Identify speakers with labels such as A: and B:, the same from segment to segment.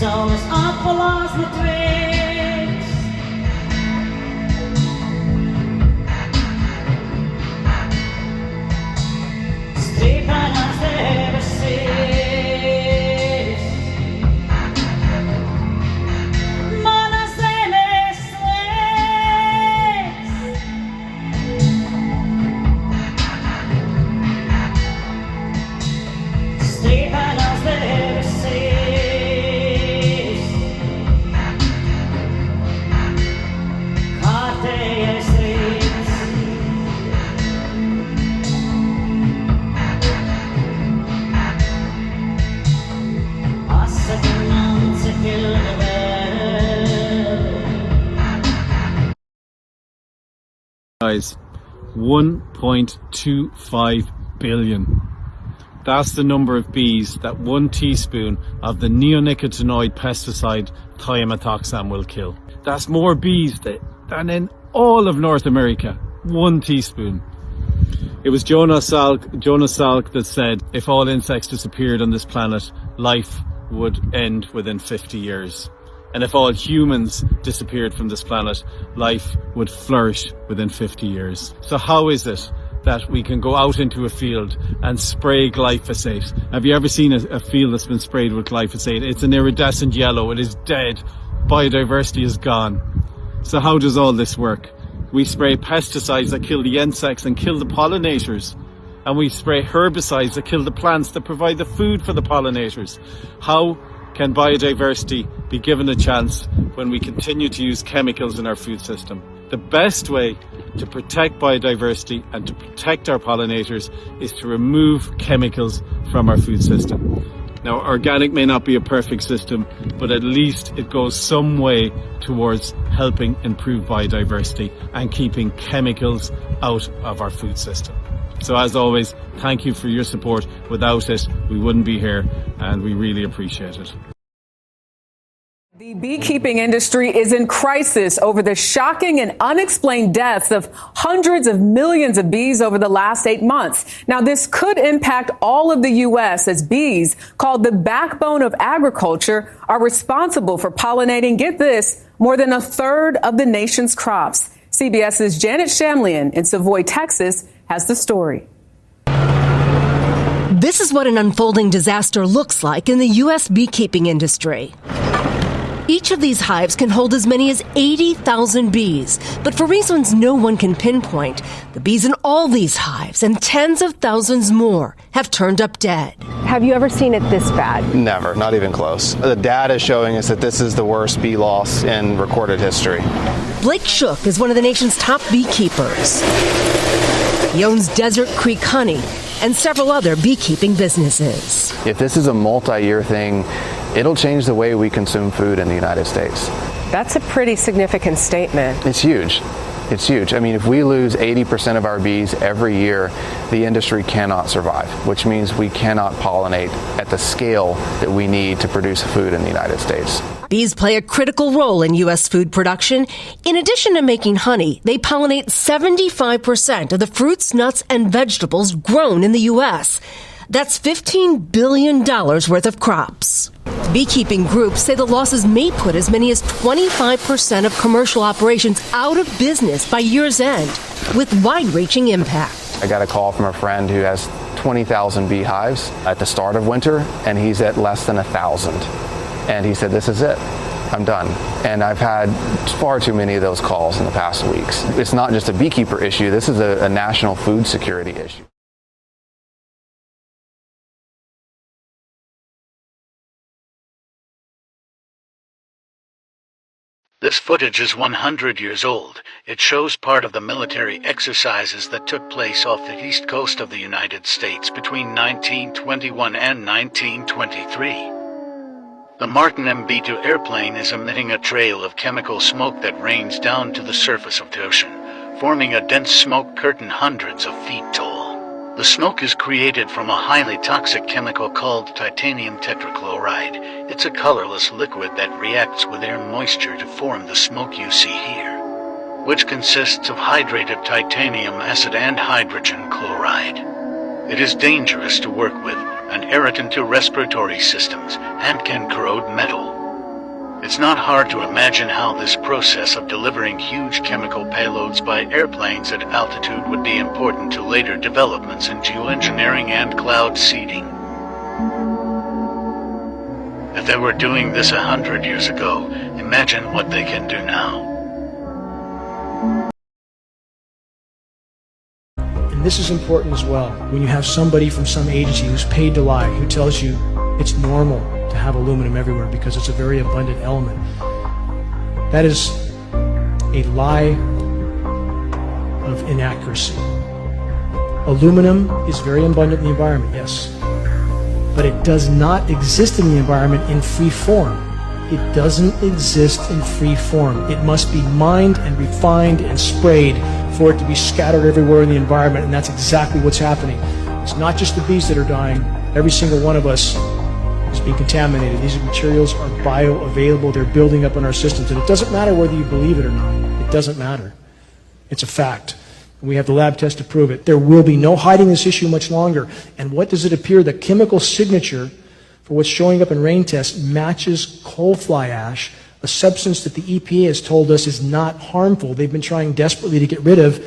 A: Zoals opgelost twee. Strepen als de bezees. Mannen zijn er slechts. Strepen als de bezees. Kaarten steeds. Als het iemand zich wilde wel.
B: Guys, 1.25 billion. That's the number of bees that 1 teaspoon of the neonicotinoid pesticide thiamethoxam will kill. That's more bees than in all of North America. 1 teaspoon. It was Jonas Salk that said if all insects disappeared on this planet, life would end within 50 years. And if all humans disappeared from this planet, life would flourish within 50 years. So how is it that we can go out into a field and spray glyphosate? Have you ever seen a field that's been sprayed with glyphosate? It's an iridescent yellow. It is dead. Biodiversity is gone. So how does all this work? We spray pesticides that kill the insects and kill the pollinators. And we spray herbicides that kill the plants that provide the food for the pollinators. How can biodiversity be given a chance when we continue to use chemicals in our food system? The best way to protect biodiversity and to protect our pollinators is to remove chemicals from our food system. Now, organic may not be a perfect system, but at least it goes some way towards helping improve biodiversity and keeping chemicals out of our food system. So as always, thank you for your support. Without it, we wouldn't be here, and we really appreciate it.
C: The beekeeping industry is in crisis over the shocking and unexplained deaths of hundreds of millions of bees over the last 8 months. Now, this could impact all of the U.S. as bees, called the backbone of agriculture, are responsible for pollinating, get this, more than a third of the nation's crops. CBS's Janet Shamlian in Savoy, Texas, has the story.
D: This is what an unfolding disaster looks like in the U.S. beekeeping industry. Each of these hives can hold as many as 80,000 bees, but for reasons no one can pinpoint, the bees in all these hives and tens of thousands more have turned up dead.
E: Have you ever seen it this bad?
F: Never, not even close. The data is showing us that this is the worst bee loss in recorded history.
D: Blake Shook is one of the nation's top beekeepers. He owns Desert Creek Honey and several other beekeeping businesses.
F: If this is a multi-year thing, it'll change the way we consume food in the United States.
E: That's a pretty significant statement.
F: It's huge. It's huge. I mean, if we lose 80% of our bees every year, the industry cannot survive, which means we cannot pollinate at the scale that we need to produce food in the United States.
D: Bees play a critical role in U.S. food production. In addition to making honey, they pollinate 75% of the fruits, nuts, and vegetables grown in the U.S. That's $15 billion worth of crops. Beekeeping groups say the losses may put as many as 25% of commercial operations out of business by year's end, with wide-reaching impact.
F: I got a call from a friend who has 20,000 beehives at the start of winter, and he's at less than 1,000. And he said, this is it. I'm done. And I've had far too many of those calls in the past weeks. It's not just a beekeeper issue. This is a national food security issue.
G: This footage is 100 years old. It shows part of the military exercises that took place off the east coast of the United States between 1921 and 1923. The Martin MB-2 airplane is emitting a trail of chemical smoke that rains down to the surface of the ocean, forming a dense smoke curtain hundreds of feet tall. The smoke is created from a highly toxic chemical called titanium tetrachloride. It's a colorless liquid that reacts with air moisture to form the smoke you see here, which consists of hydrated titanium acid and hydrogen chloride. It is dangerous to work with, an irritant to respiratory systems, and can corrode metal. It's not hard to imagine how this process of delivering huge chemical payloads by airplanes at altitude would be important to later developments in geoengineering and cloud seeding. If they were doing this 100 years ago, imagine what they can do now.
H: And this is important as well. When you have somebody from some agency who's paid to lie, who tells you it's normal to have aluminum everywhere because it's a very abundant element, that is a lie of inaccuracy. Aluminum is very abundant in the environment, yes, but it does not exist in the environment in free form. It doesn't exist in free form. It must be mined and refined and sprayed for it to be scattered everywhere in the environment, and that's exactly what's happening. It's not just the bees that are dying. Every single one of us is being contaminated. These materials are bioavailable. They're building up in our systems, and it doesn't matter whether you believe it or not. It doesn't matter. It's a fact. We have the lab test to prove it. There will be no hiding this issue much longer. And what does it appear? The chemical signature for what's showing up in rain tests matches coal fly ash, a substance that the EPA has told us is not harmful. They've been trying desperately to get rid of,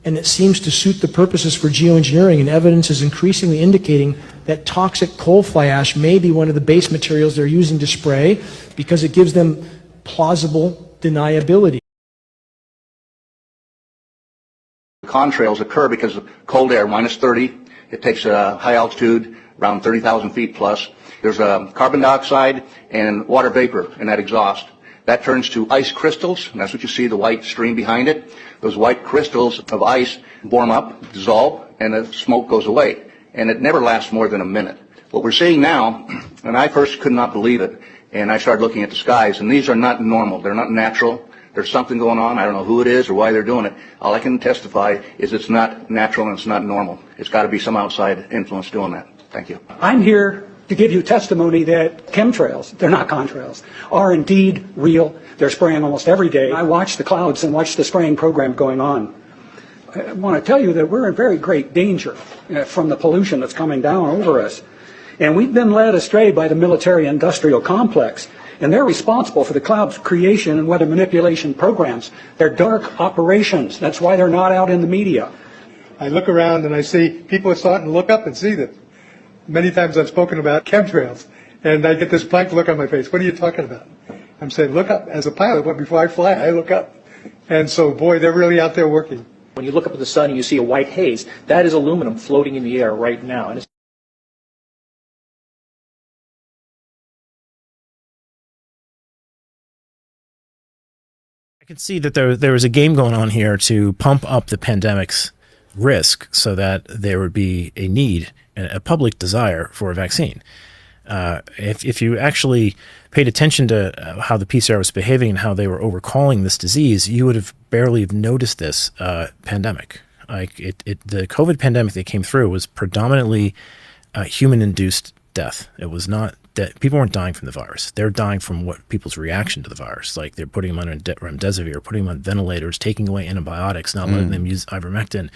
H: and it seems to suit the purposes for geoengineering, and evidence is increasingly indicating that toxic coal fly ash may be one of the base materials they're using to spray because it gives them plausible deniability.
I: Contrails occur because of cold air, minus 30. It takes a high altitude, around 30,000 feet plus. There's carbon dioxide and water vapor in that exhaust. That turns to ice crystals, and that's what you see, the white stream behind it. Those white crystals of ice warm up, dissolve, and the smoke goes away. And it never lasts more than a minute. What we're seeing now, and I first could not believe it, and I started looking at the skies, and these are not normal. They're not natural. There's something going on. I don't know who it is or why they're doing it. All I can testify is it's not natural and it's not normal. It's got to be some outside influence doing that. Thank you.
J: I'm here to give you testimony that chemtrails, they're not contrails, are indeed real. They're spraying almost every day. I watch the clouds and watch the spraying program going on. I want to tell you that we're in very great danger from the pollution that's coming down over us. And we've been led astray by the military-industrial complex. And they're responsible for the cloud's creation and weather manipulation programs. They're dark operations. That's why they're not out in the media.
K: I look around and I see people are starting to look up and see them. Many times I've spoken about chemtrails, and I get this blank look on my face. What are you talking about? I'm saying, look up. As a pilot, before I fly, I look up. And so, boy, they're really out there working.
L: When you look up at the sun and you see a white haze, that is aluminum floating in the air right now. And it's
M: I could see that there was a game going on here to pump up the pandemic's risk so that there would be a need, a public desire for a vaccine. If you actually paid attention to how the PCR was behaving and how they were overcalling this disease, you would have barely noticed this pandemic. The COVID pandemic that came through was predominantly human-induced death. It was not that people weren't dying from the virus. They're dying from what people's reaction to the virus. Like they're putting them on remdesivir, putting them on ventilators, taking away antibiotics, not letting them use ivermectin.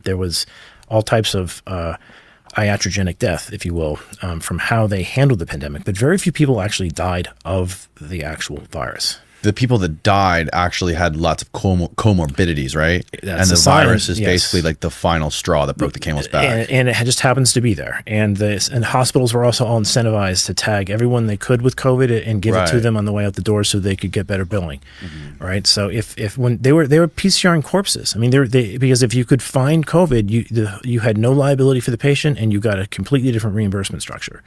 M: There was all types of iatrogenic death, if you will, from how they handled the pandemic. But very few people actually died of the actual virus.
N: The people that died actually had lots of comorbidities, right?
M: That's
N: and the virus is basically like the final straw that broke the camel's back.
M: And it just happens to be there. And hospitals were also all incentivized to tag everyone they could with COVID and give it to them on the way out the door so they could get better billing, right? So if when they were PCRing corpses, I mean, because if you could find COVID, you had no liability for the patient and you got a completely different reimbursement structure.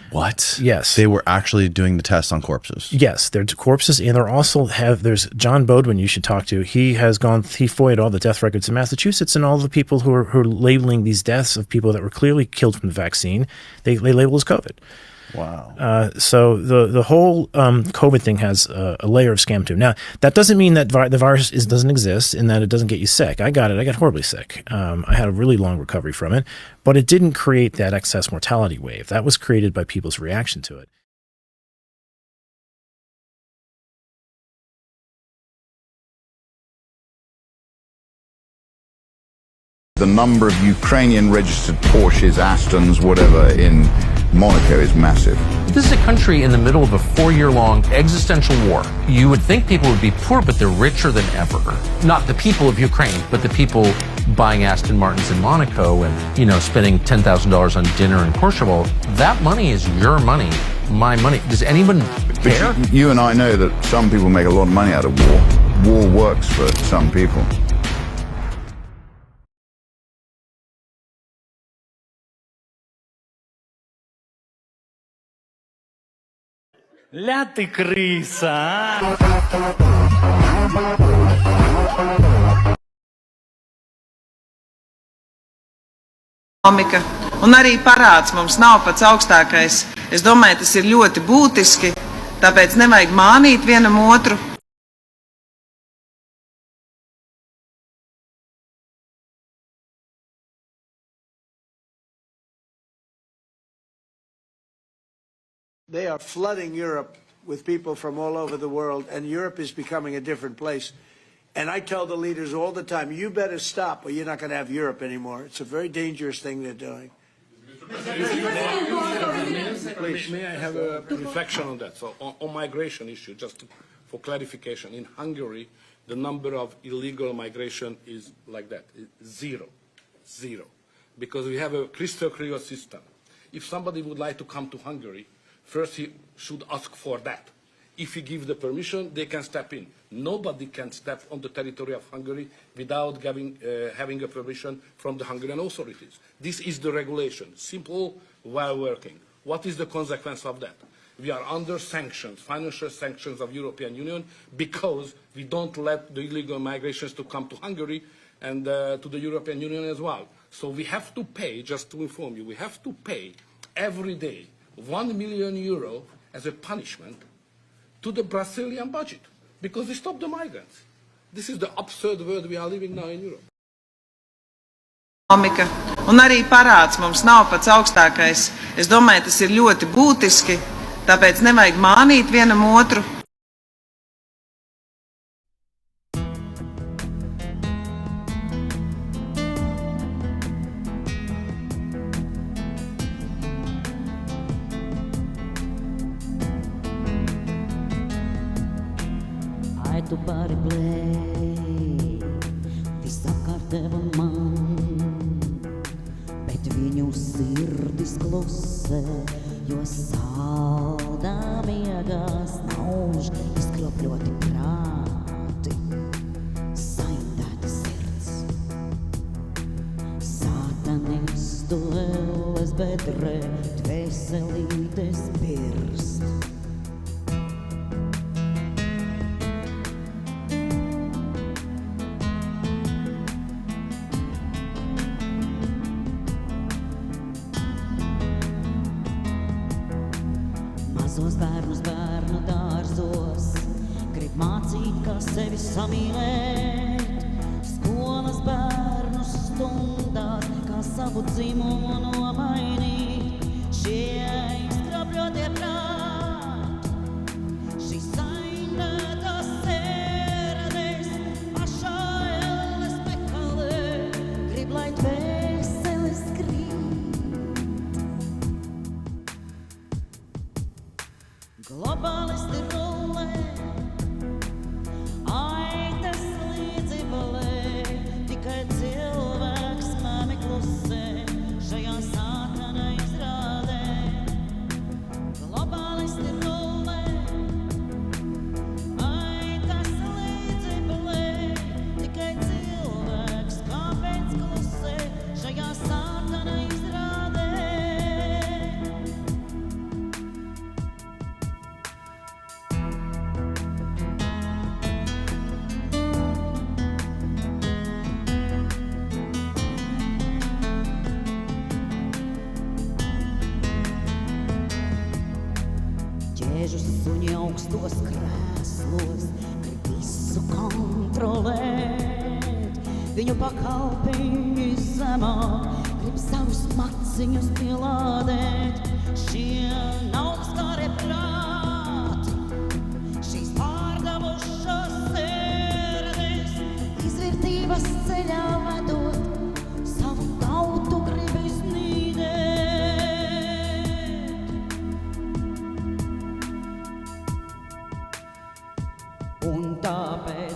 N: What?
M: Yes.
N: They were actually doing the tests on corpses.
M: Yes, there's corpses, and there's John Bodwin you should talk to. He FOIA'd all the death records in Massachusetts, and all the people who are labeling these deaths of people that were clearly killed from the vaccine, they label as COVID.
N: Wow.
M: So the whole COVID thing has a layer of scam to it. Now, that doesn't mean that the virus doesn't exist and that it doesn't get you sick. I got it. I got horribly sick. I had a really long recovery from it, but it didn't create that excess mortality wave. That was created by people's reaction to it.
O: The number of Ukrainian registered Porsches, Astons, whatever, in Monaco is massive.
P: This is a country in the middle of a 4-year-long existential war. You would think people would be poor, but they're richer than ever. Not the people of Ukraine, but the people buying Aston Martins in Monaco and, spending $10,000 on dinner in Courchevel. That money is your money, my money. Does anyone care?
O: But you and I know that some people make a lot of money out of war. War works for some people.
B: Ля ти криса, а?
Q: Ekonomika un arī parāds mums nav pats augstākais. Es domāju, tas ir ļoti būtiski, tāpēc nevajag mānīt vienam otru.
R: They are flooding Europe with people from all over the world, and Europe is becoming a different place. And I tell the leaders all the time, you better stop or you're not going to have Europe anymore. It's a very dangerous thing they're doing.
S: May I have a reflection on that? So on migration issue, just for clarification, in Hungary, the number of illegal migration is like that, zero. Because we have a crystal clear system. If somebody would like to come to Hungary, first he should ask for that. If he gives the permission, they can step in. Nobody can step on the territory of Hungary without having a permission from the Hungarian authorities. This is the regulation, simple, well working. What is the consequence of that? We are under sanctions, financial sanctions of European Union, because we don't let the illegal migrations to come to Hungary and to the European Union as well. So we have to pay, just to inform you, we have to pay every day 1 million euro as a punishment to the Brazilian budget, because we stopped the migrants. This is the absurd world we are living now in Europe.
Q: Ekonomika un arī parāds mums nav pats augstākais. Es domāju, tas ir ļoti būtiski, tāpēc nevajag mānīt vienam otru.
A: Tu bari blēj, visapkārt deva man, bet viņu sirdis klusē, jo saldā miegās nauž, izkropļoti prāti, saindēta sirds. Sātanistu ēles bedrē, dvēselītes pirst. Mazos bērnus bērnu dārzos, grib mācīt, kā sevi samīlēt. Skolas bērnus stundās, kā savu dzimumu nomainīt. Šie izkropļotie prāti, šis saindētās sērdēs, pašā ēles mekalē, grib, lai dvēseles krīt. Globālisti rullē, aitas līdzi balē, tikai cilvēks mami klusē, šajā sātana izrādē. Globālisti rullē, aitas līdzi balē, tikai cilvēks kāpēc klusē, šajā sātana izrādē. Ķēžu suņi augstos krēslos, grib visu kontrolēt. Viņu pakalpiņi zemāk, grib savus maciņus pielādēt. Šie naudskārie prāti, šīs pārdevušās sērdes, izvērtības ceļā vedot, savu tautu grib iznīdēt. un tāpēc